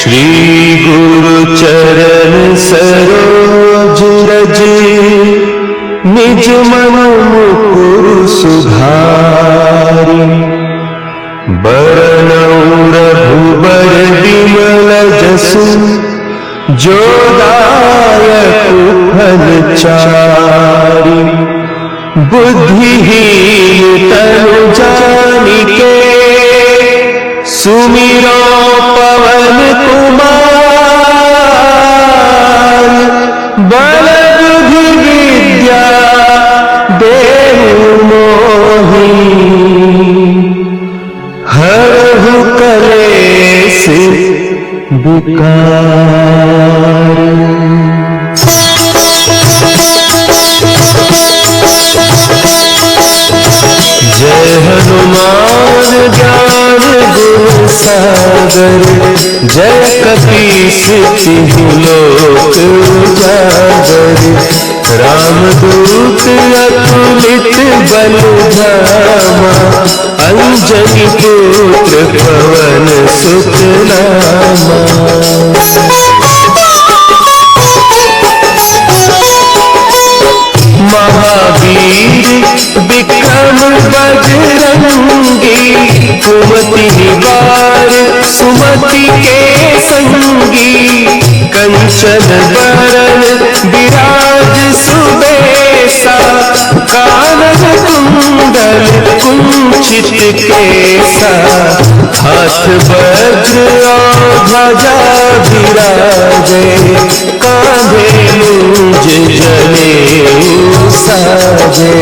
श्री गुरु चरण सरोज रज निज मन मुकुर सुधारि बरनउँ रघुबर विमल जसु जो दायक फल चारि बुद्धिहीन तनु जानिके सुमिरो पवन कुमार बल बुद्धि विद्या देहु मोहि हरहु कलेश विकार। जय हनुमान ज्ञान गुण सागर जय कपीस तिहु लोक उजागर रामदूत अतुलित बल धामा अंजनी पुत्र पवन सुत नामा। महावीर विक्रम बजरंगी कुमति निवार सुमति के संगी कंचन बरन विराज सुबेसा कानन कुंडल कुंचित केसा हाथ वज्र और ध्वजा विराजे कांधे मूंज जनेऊ साजे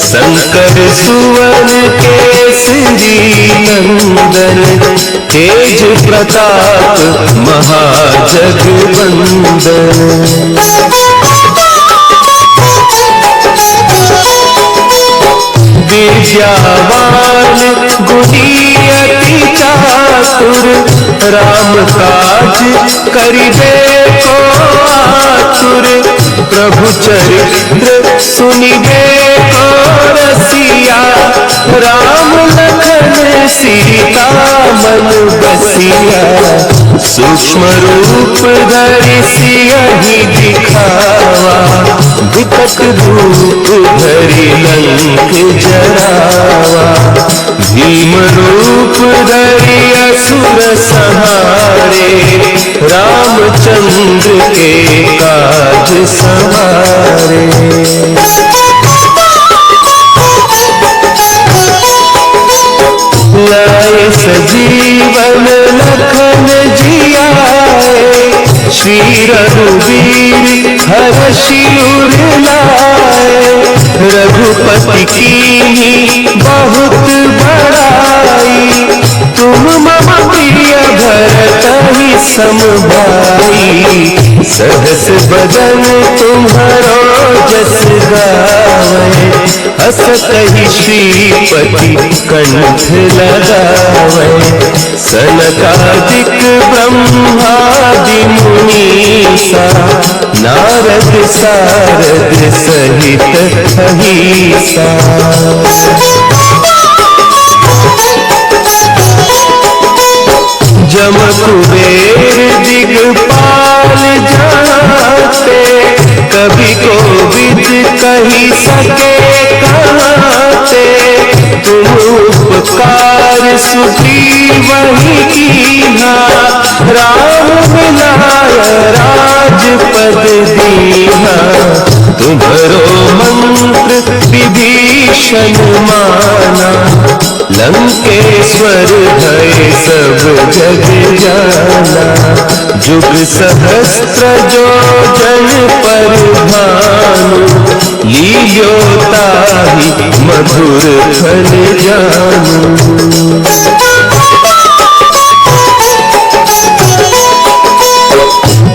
शंकर सुवन केसरी नंदन तेज प्रताप महाजगवंदन। विद्यावान गुणी अति चातुर राम काज करिबे को आतुर प्रभु चरित्र सुनिबे को रसिया राम लखन सीता मन बसिया सूक्ष्म रूप धरि सियहि दिखावा विकट रूप धरि लंक जरावा भीम रूप धरि असुर संहारे रामचंद्र के काज सवारे। लाए सजीवन लखन जियाए श्री रघुवीर हरषि उर लाए रघुपति कीन्ही बहुत बड़ाई तुम मम प्रिय भरतहि सम भाई सहस बदन तुम्हारो जस गावे हस कहि श्रीपति कंठ लगावे सनकादिक ब्रह्मादि मुनीसा नारद सारद सहित अहीसा। जम कुबेर दिगपाल जाते कभी कोविद कही सके कहते तुम उपकार सुग्रीवहि कीन्हा राम मिलाय राजपद दीन्हा तुम्हरो मंत्र विभीषण माना लंकेश्वर भय सब जग जाना जुग सहस्त्र जो जन पर भानु लील्यो ताहि मधुर फल जानू।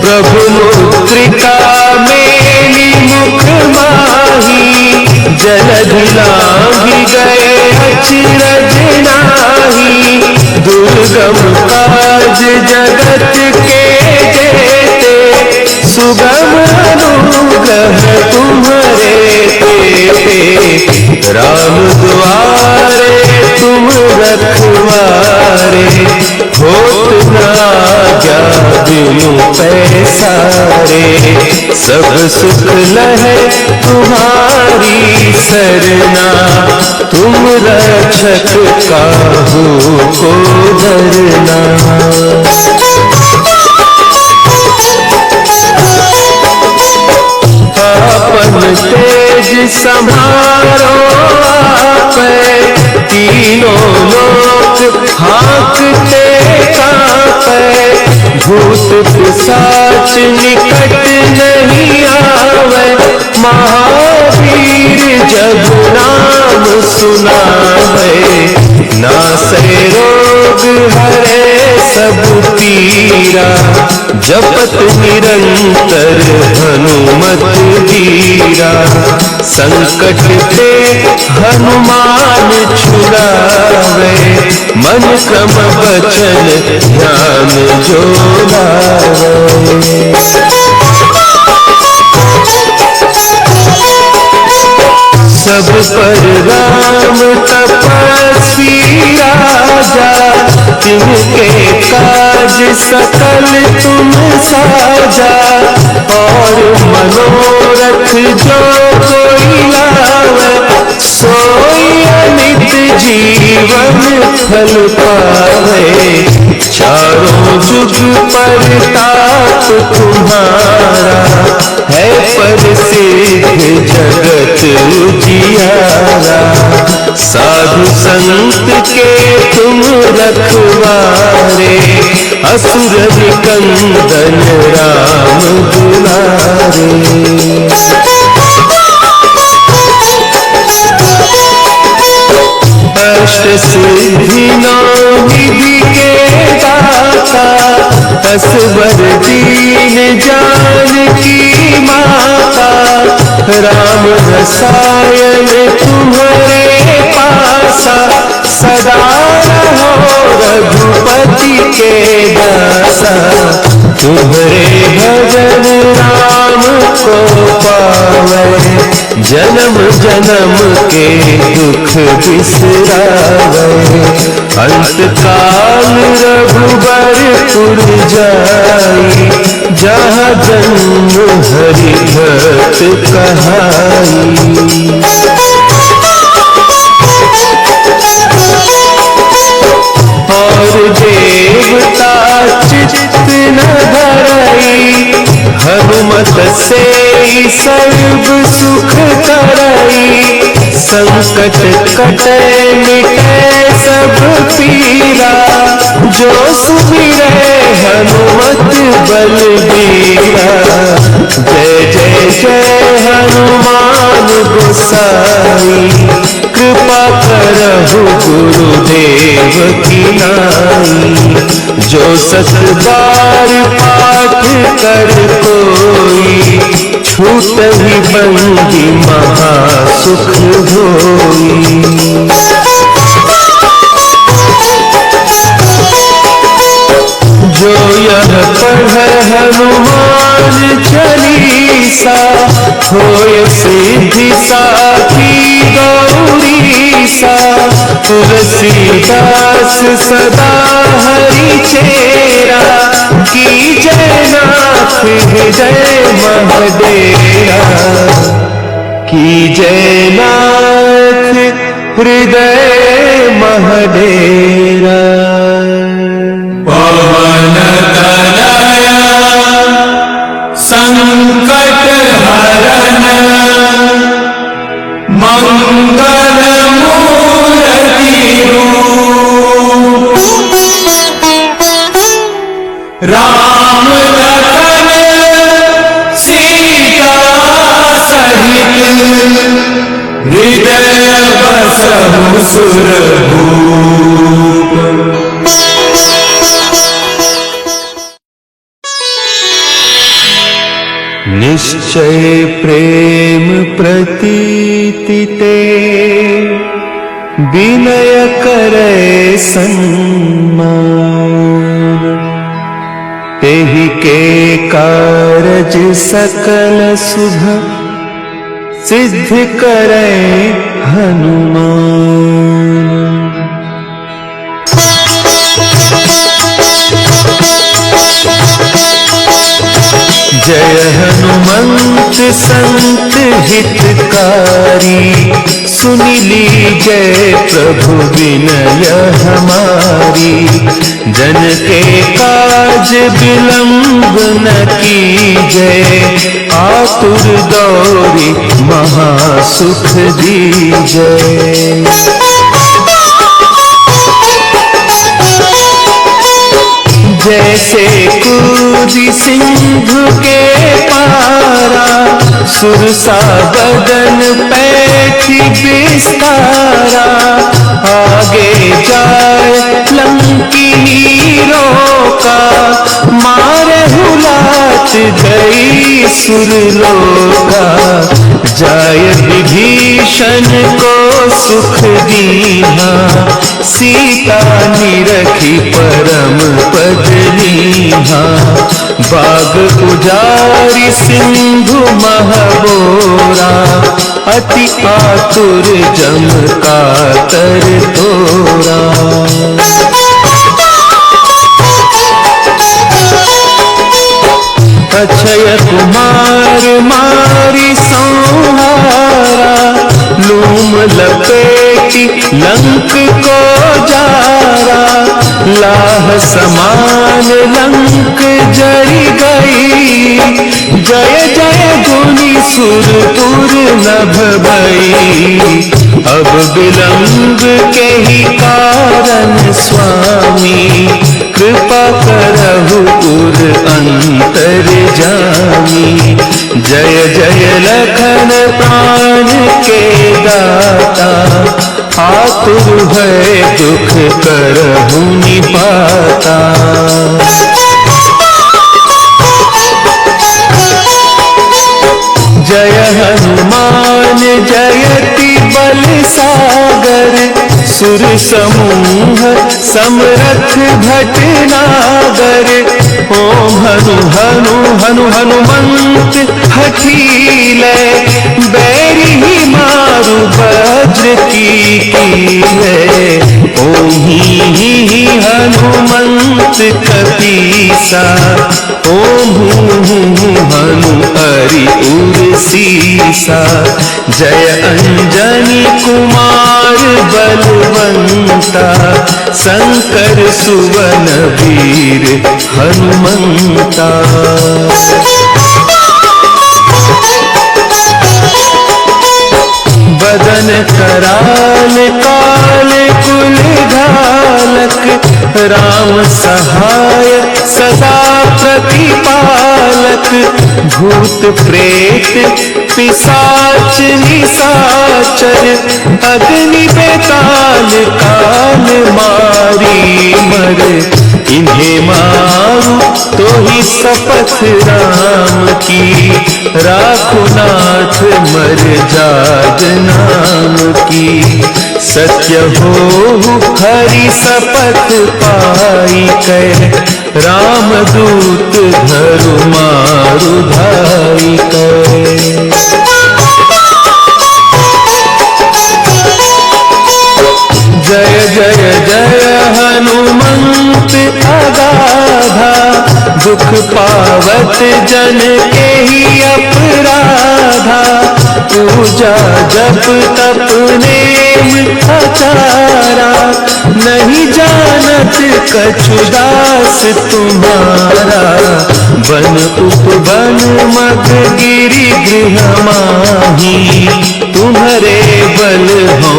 प्रभु मुद्रिका मेली मुख माही जलधि लांघि गए अचरज नाही दुर्गम काज जगत के जेते सुगम अनुग्रह तुम्हारे तेते राम द्वारे तुम रखवारे होत न बिनु पैसारे, सब सुख लहे तुम्हारी सरना, तुम रक्षक काहू को डरना। अपन तेज संभारो आपे, तीनों लोक हाँकते कांपे, भूत पिशाच निकट नहीं आवे, महावीर जब नाम सुनावे, नासे रोग हरे सब पीरा, जपत निरंतर हनुमत वीरा, संकट ते हनुमान छुड़ावे, मन क्रम वचन ध्यान जो लावे। सब पर राम तपस्वी राजा, तिनके काज सकल तुम साजा, और मनोरथ जो कोई लावे, सोई अमित जीवन फल पावे, चारों जुग परताप तुम्हारा, है प्रसिद्ध जगत उजियारा, साधु संत के तुम रखवारे, असुर निकंदन राम दुलारे। अष्ट सिद्धि नौ निधि के दाता, असवर दीन जानकी माता, राम रसायन तुम्हारे पासा, सदा रहो रघुपति के दासा, तुम्हारे भजन राम को पावे, जन्म जन्म के दुख बिसरावे, अंत काल रघुबरपुर जाई, जहाँ जन्म हरि भक्त कहाई। और देवता चित्त न धरई, हनुमत से सर्व सुख करई, संकट कटे मिटे सब पीरा, जो सुमिरै हनुमत बलबीरा, जय जय जय हनुमान गोसाई, कृपा करहु गुरुदेव की नाई, जो सत बार पाठ कर कोई, छूटहि बंदी महासुख होई। जो यह पढ़े हनुमान चालीसा, होय सिद्धि साखी गौरीसा, तुलसीदास सदा हरि चेरा, की जय नाथ हृदय महडेरा, की जय नाथ हृदय महडेरा। पवन तनया संकट हरन, मंगल मूर्ति रूप, राम लखन सीता सहित, हृदय बसहु सुरभूप। निश्चय प्रेम प्रतीति ते, विनय करे सन्मान, तेहि के कारज सकल शुभ, सिद्ध करे हनुमान। हनुमंत संत हितकारी, सुन लीजय प्रभु विनय हमारी। जन के काज विलंब न कीजय, आतुर दौरी महासुख दीजय। जैसे कूदी सिंधु के पारा, सुरसा बदन पैठी बिस्तारा। आगे जाए लंकिनी रोका, मारे हुलात गई सुरलोका। जाय विभीषण को सुख दीना, सीता निरखी परम पद लीना। बाग उजारी सिंधु महबोरा, अति आतुर जम कातर तोरा। अक्षय कुमार मारी संहारा, लूम लपेटी लंक को जारा। लाह समान लंक जरी गई, जय जय गुनी सुरपुर नभ भई। अब विलंब के ही कारण स्वामी, कृपा करहु पुर अंतर जामी। जय जय लखन प्राण के दाता, आतुर है दुख करहु निपाता। जय हनुमान जयति बल सागर, सुर समूह समरथ भटनागर। ओम हनु हनु हनु हनुमंत हठीले, बैरी मारु वज्र की कीले। ओम ही हनुमंत कपीसा, ओम हनु हरि उर सीसा। जय अंजनी कुमार बलवंता, शंकर सुवन वीर हनुमंता। बदन कराल काल कुल घालक, राम सहाय सदा प्रतिपालक। भूत प्रेत पिशाच निशाचर, अग्नि बेताल काल मारी मर। इन्हें मारू तो ही शपथ राम की, राखो नाथ मर जाग नाम की। सत्य हो हरि शपथ पाई कै, राम दूत धरु मारु धाई कै। जय जय जय हनुमंत अगाधा, दुख पावत जन के ही अपराधा। पूजा जप तप नेम आचारा, नहीं जानत कछु दास तुम्हारा। वन उपवन मग गिरि गृह माही, तुम्हारे बल हो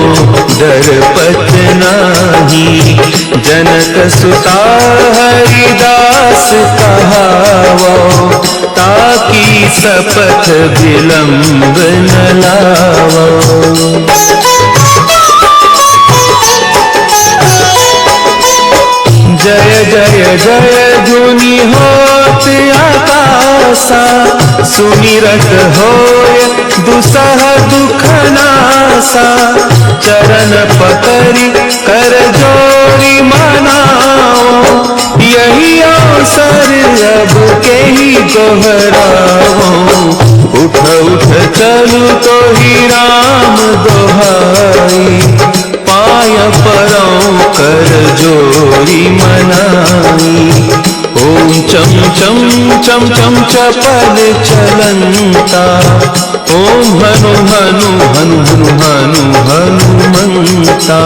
डरपत नाही। जनक सुता हरिदास कहावो, ताकि शपथ विलंब न लावो। जय जय जय धुनि होत आकाशा, सुमिरत होय दुसह दुख नासा। चरण पकड़ि कर जोरी मनाओ, यही अवसर अब के ही दोहराओ। उठ उठ चलू तो ही राम दोहाई, पाय परौ कर जोरी मनाई। ओम चम चम चम चम चपल चलंता। ओम हनु हनु हनु हनु हनु हनुमंता।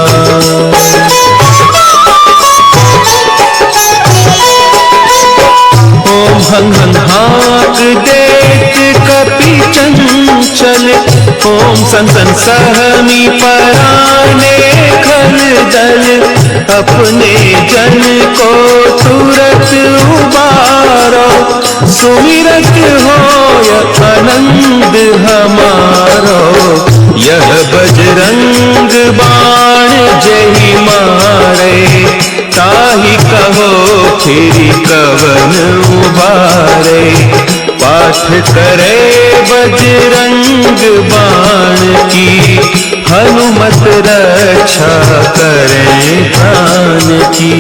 ओम हं हं हाक देत कपि चंचल। ओम सन सन सहमी पराने खल दल। अपने जन को तुरत उबारो। सुमिरत होय आनंद हमारो। यह बजरंग बाण जहि मारे। ताहि कहो फिर कवन उबारे। पाठ करे बजरंग बाण की। हनुमत रक्षा करें प्राण की।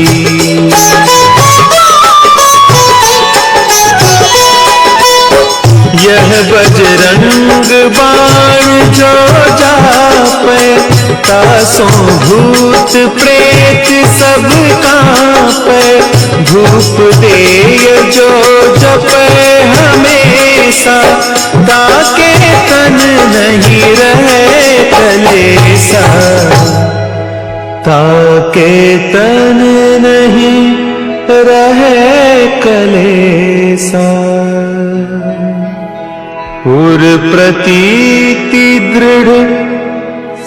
यह बजरंग बाण जो जापे। तासों भूत प्रेत सब कांपे। धूप देय जो जपे हमेशा। ताके तन नहीं रहे कलेसा। ताके तन नहीं रहे कलेसा। उर प्रतीति दृढ़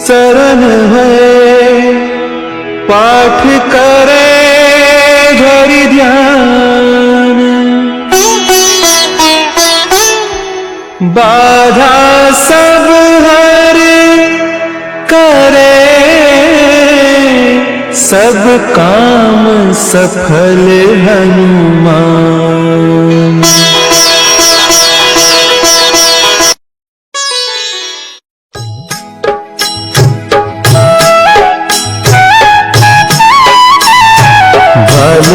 शरण है। पाठ करे धरि ध्यान। बाधा सब हर करे। सब काम सफल हनुमान।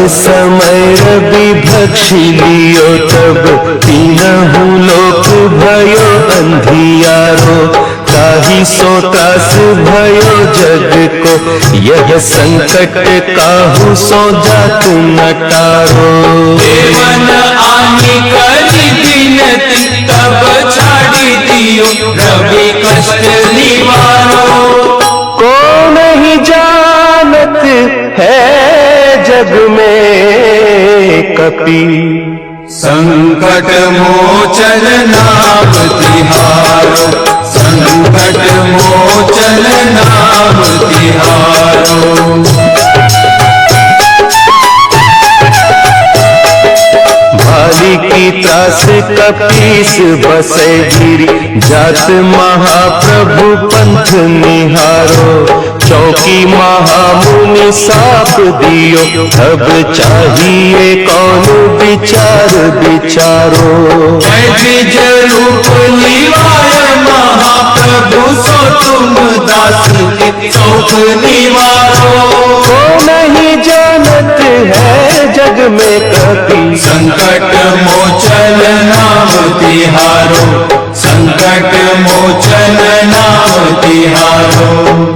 समय रवि भक्षी लियो तब। तीनहु लोक भयो अंधियारो। ताहि सो त्रास भयो जग को। यह संकट काहू सो जात न टारो। देवन आनी करी बिनती तब छाड़ी दियो। रवि कष्ट निवारो। को नहीं जानत है जग में कपि। संकट मोचन नाम तिहारो। संकट मोचन नाम तिहारो। भाली की त्रास कपीस बसे गिरी। जात महाप्रभु पंथ निहारो। चौकी महामुनि साप दियो। अब चाहिए कौन विचार विचारो। द्विज रूप निवाय महाप्रभु सो तुम दास के शोक निवारो। को नहीं जानत है जग में कपि। संकट मोचन नाम तिहारो। संकट मोचन नाम तिहारो।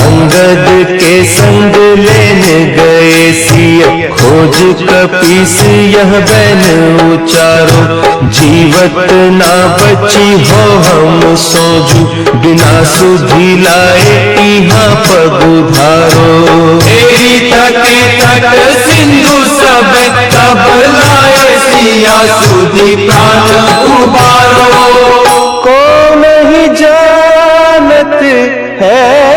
अंगद के संग लेने गए सिय। खोज कपीस यह बैन उचारो। जीवत ना बची हो हम सोजू। बिना सुधि लाए यहाँ पग धारो। तेरी तटे तट सिंधु सब तब लाए सिया सुधि प्राण उबारो। को नहीं जानत है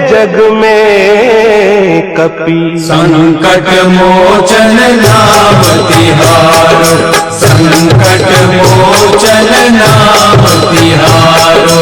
जग में कपि। संकट मोचन नाम तिहारो। संकट मोचन नाम तिहारो।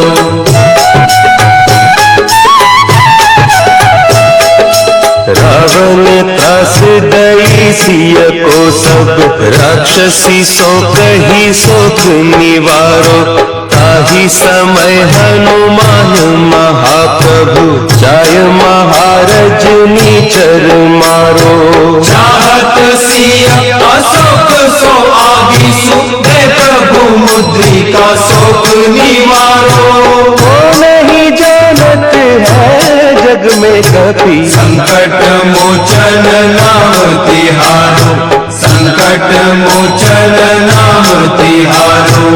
रावण त्रास दई सिय को सब। राक्षसी सो कही सोख निवारो। ताहि समय हनुमान महाप्रभु। जाय महारज नीचर मारो। चाहत सिया अशोक सो आदिशु। दे प्रभु मुद्रिका शोक निवारो। वो नहीं जानत है जग में में कपि। संकट मोचन नाम तिहारो, संकट मोचन नाम तिहारो।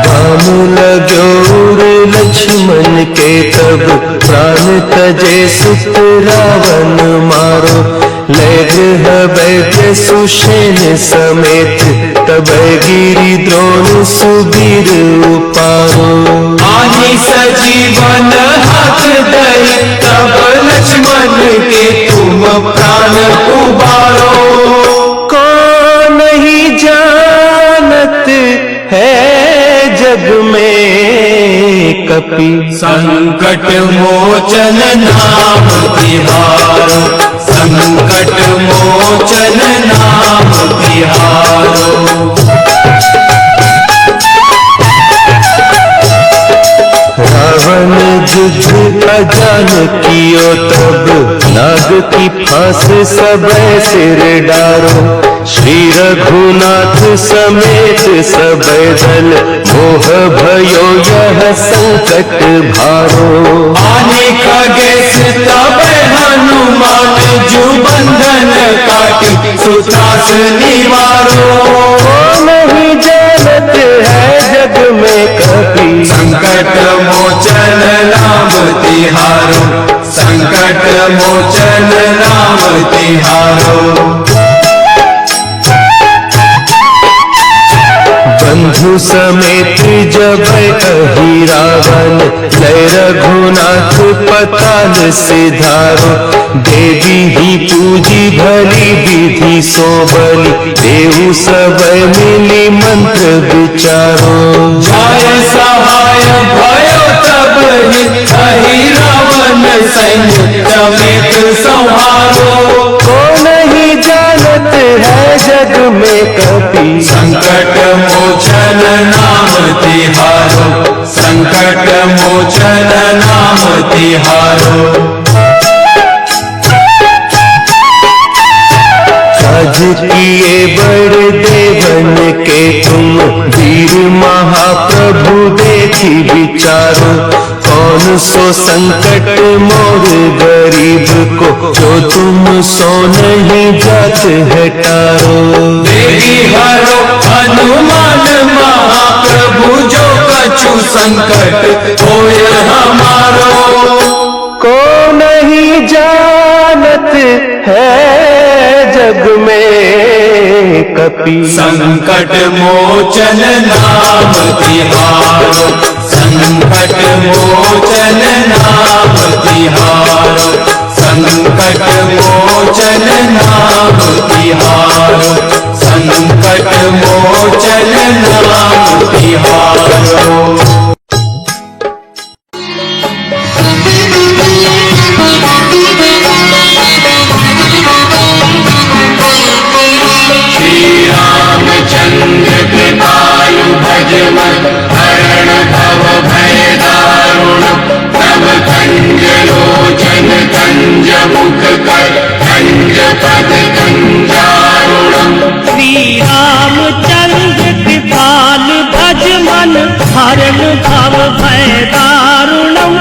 बाम लाग्योर लक्ष्मण के तब, प्राण तजे सुत रावण मारो। ले गृह वैद्य सुषेण समेत, तब गिरि द्रोण सुबीर उपारो। आहि सजीवन हाथ दई, तब लक्ष्मण के तुम प्राण उबारो। कौन नहीं जानत है जग में कपि। संकट मोचन नाम तिहारो, संकट मोचन नाम तिहारो। रावण युद्ध अजान कियो तब, नाग की फांस सब सिर डारो। श्री रघुनाथ समेत सब दल, मोह भयो यह संकट भारो। आने खगेश तब हनुमान, जो बंधन काटी सुत्रास निवारो। नहीं जानत है जग में कपि। संकट मोचन नाम तिहारो, संकट मोचन नाम तिहारो। बंधु समेत जब अहि रावण, लय रघुनाथ पताल सिधारो। देवी ही पूजी भली विधि सो बलि, देहु सब मिली मंत्र विचारो। जय सहाय भयो तब ही, अहि रावण सैन्य समेत संहारो। को नहीं जानत है जग में कपि। संकट मोचन नाम तिहारो, संकट मोचन नाम तिहारो। राज किए बड़ देवन के तुम, वीर महाप्रभु देखी विचारो। कौन सो संकट मोर गरीब को, जो तुम सो नहीं जात है टारो। देवी हरो हनुमान महाप्रभु, जो कछु संकट होय हमारो। को नहीं जानत है जग में कपि। संकट मोचन नाम तिहारो, संकट मोचन नाम तिहारो, संकट मोचन नाम तिहारो, संकट मोचन नाम तिहारो। चंद्र कृपालु भज मन, हरण भव भय दारुण। तब कंज लोचन कंज मुख कर, कंज पद कंजारुणम। श्री रामचंद्र कृपाल भज मन, हरण भव भय दारुणम।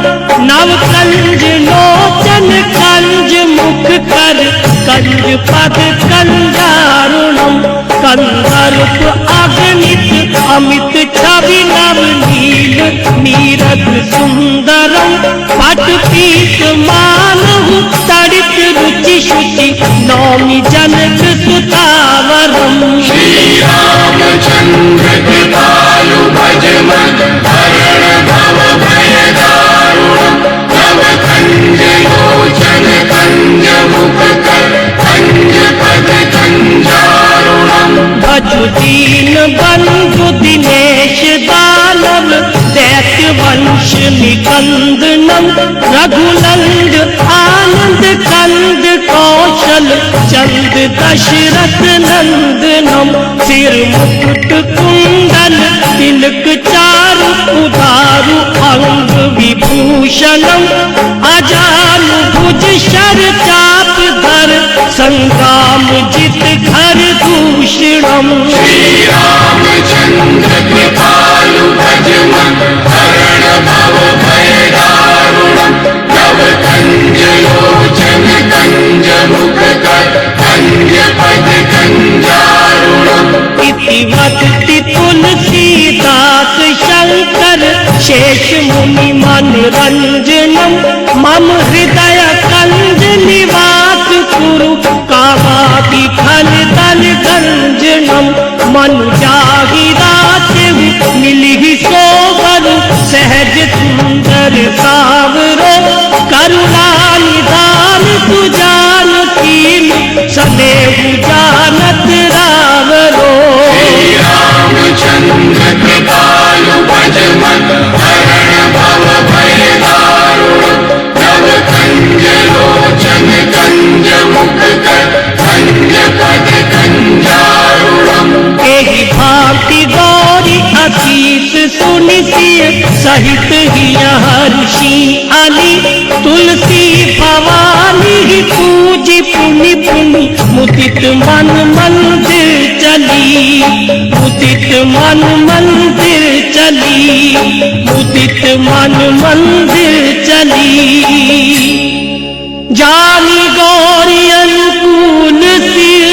नव कंज लोचन कंज मुख कर, कंज पद कंजारुणम। कंदर्प अगणित अमित छवि नव नील, नीरद सुंदरम। पट पीत मानहु तड़ित रुचि शुचि, नौमि जनक सुतावरम। श्री रामचंद्र कृपालु भज मन, हरण भव भय दारुणम। तब कंज लोचन कंज मुख कर, कंज पद कंजारुणम। भजु दीन बंधु दिनेश दानव, दैत्य वंश निकंदनम। रघुनंद आनंद कंद कौशल, चंद दशरथ नंदनम। सिर मुकुट कुंडल तिलक चारु, उदारु अंग विभूषणम। अजानु भुज शर चाप धर, संग्राम जित घर दूषणम। श्री रामचंद्र कृपालु भज मन, हरण भव देश मुनि मनरंजनम मम हृदय कंज निवास कुरु कामादि फल तल गंजनम मन जाहि रात मिली सोबर सहज सुंदर सावरो करुणा निदान तु जानकी सदैव जानत रावरो। श्री रामचंद्र कृपालु भज मन हरण भव भय दारुण नव कंज लोचन कंज मुख कर कंज पद कंजारुणम। एहि भांति गौरी असीस सुनिसिय सहित ही हर्षि अली तुलसी भवानी पूजी पुनि पुनि मुदित मन मंदिर चली मुदित मन मंदिर चली मुदित मन मंदिर चली। जानी गौरी अनुकूल सिर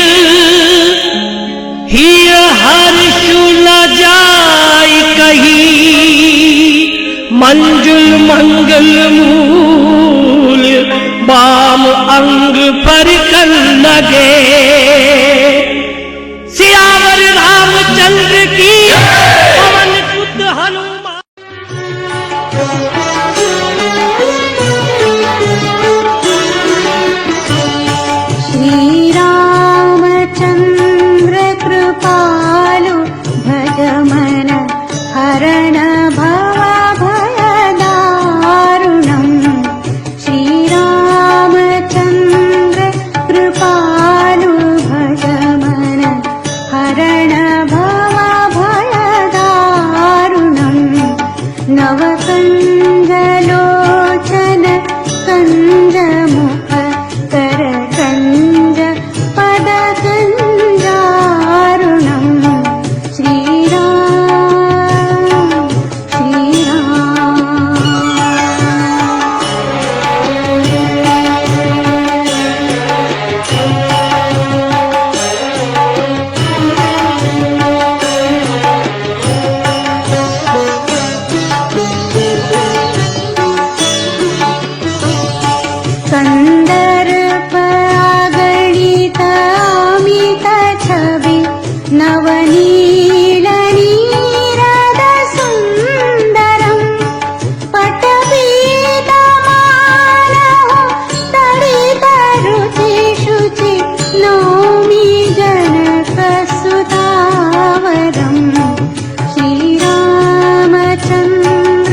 हिय हर्ष न जाय कही मंजुल मंगल मूल बाम अंग पर कर लगे। सियावर रामचंद्र की पवन सुत हनुमान। श्री रामचंद्र कृपालु भज मन हरण भव भय दारुणम। श्री रामचंद्र कृपालु भज मन हरण भव भय दारुणम। नव कंज लोचन कंज मुख कर कंज पद कंजारुणम। श्री राम श्री राम। कंदर्प आगणित अमित छवि नवनील नीरद सुंदरम। पटपीतमानः तडित रुचि शुचि नौमि जनकसुतावरम्। श्री रामचंद्र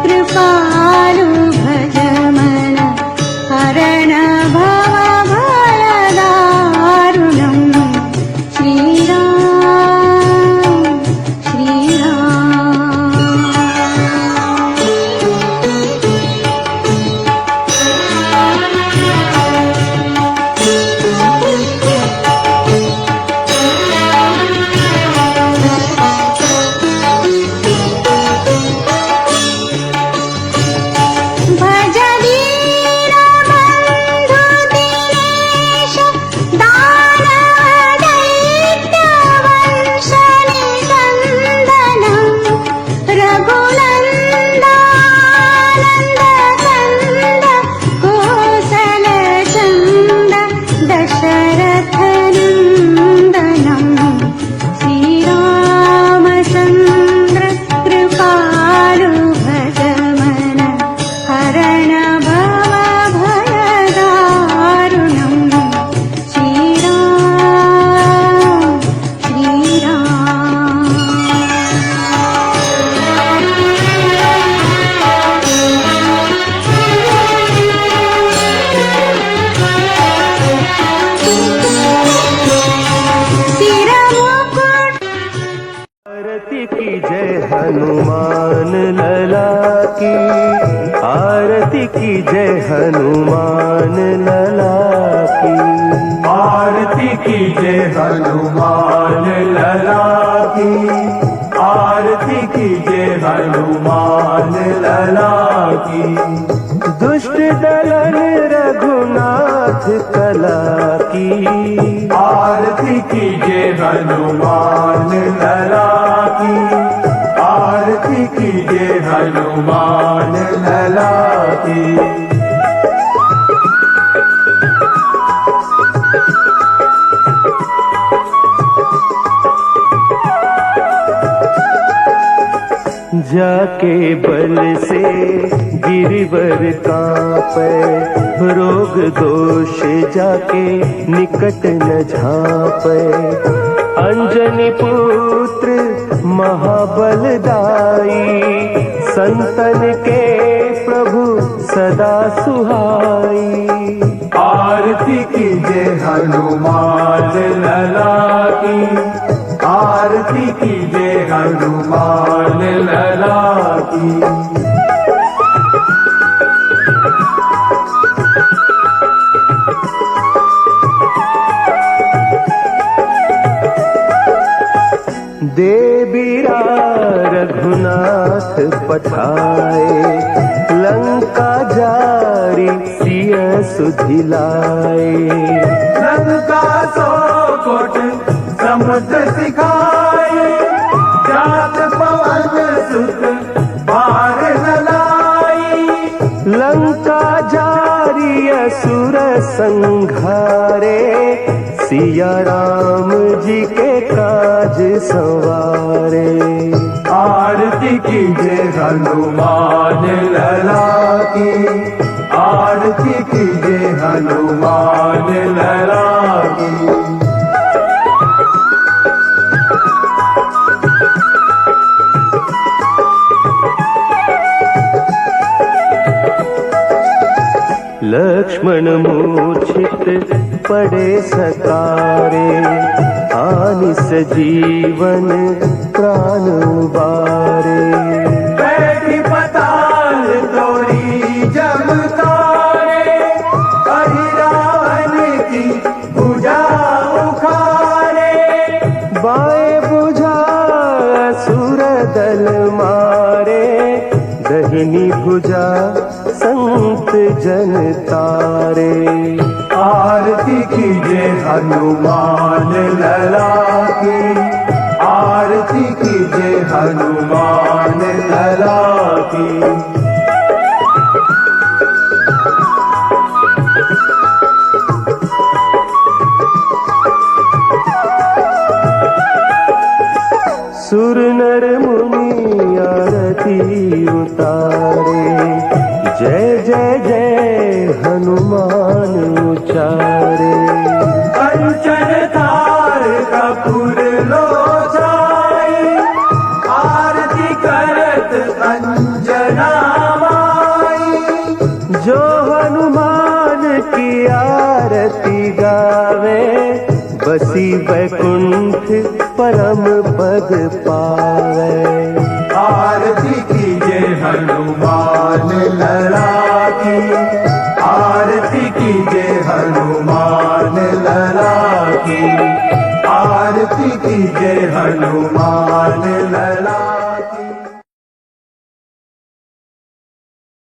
कृपालु भज मन हरण भव भय दारुणम। श्री राम श्री राम। भज दीनबन्धु दिनेश दानव दैत्य वंश निकन्दनं। रघुनन्दानन्द कंद कोसल चन्द दशरथ नन्दनं। श्री रामचंद्र कृपालु भज मन हरण भव भय दारुणम। श्री राम श्री राम। सिर मुकुट आरती की जय हनुमान लला की आरती की जय हनुमान लला की आरती की जय हनुमान लला की आरती की जय हनुमान लला की। दुष्ट दलन रघुनाथ कला की आरती की जय हनुमान लला की आरती की जय हनुमान लला की। जाके बल से गिरिवर कांपे, रोग दोष जाके निकट न झांपे। अंजनी पुत्र महाबलदाई, संतन के प्रभु सदा सुहाई। आरती कीजे हनुमान लला की, आरती कीजे हनुमान लला की। देवीरा रघुनाथ पठाए, लंका जारी सिय सुधिलाए। लंका सो कोट समुद्र सिखाए, जात पवन सुत बार न लाई। लंका जारी असुर संघारे, सिया राम जी के काज संवारे। आरती कीजे हनुमान लला की, आरती कीजे हनुमान लला की। लक्ष्मण मूर्छित पड़े सकारे, आनिस जीवन प्राण बारे। बैठी पताल तोरी जब तारे, रावण की भुजा उखाड़े। बाएं बुझा असुर दल मारे, दहिनी भुजा संत जन तारे। आरती कीजे हनुमान लला की, आरती कीजे हनुमान लला की। सुर नर मुनि आरती उतारे, जय जय जय हनुमान उचारे। कंचन थार कपूर लोचाई, आरती करत अंजना माई। जो हनुमान की आरती गावे, बसी वैकुंठ परम पद पावे। आरती कीजे हनुमान लला की, आरती कीजे हनुमान लला की, आरती कीजे हनुमान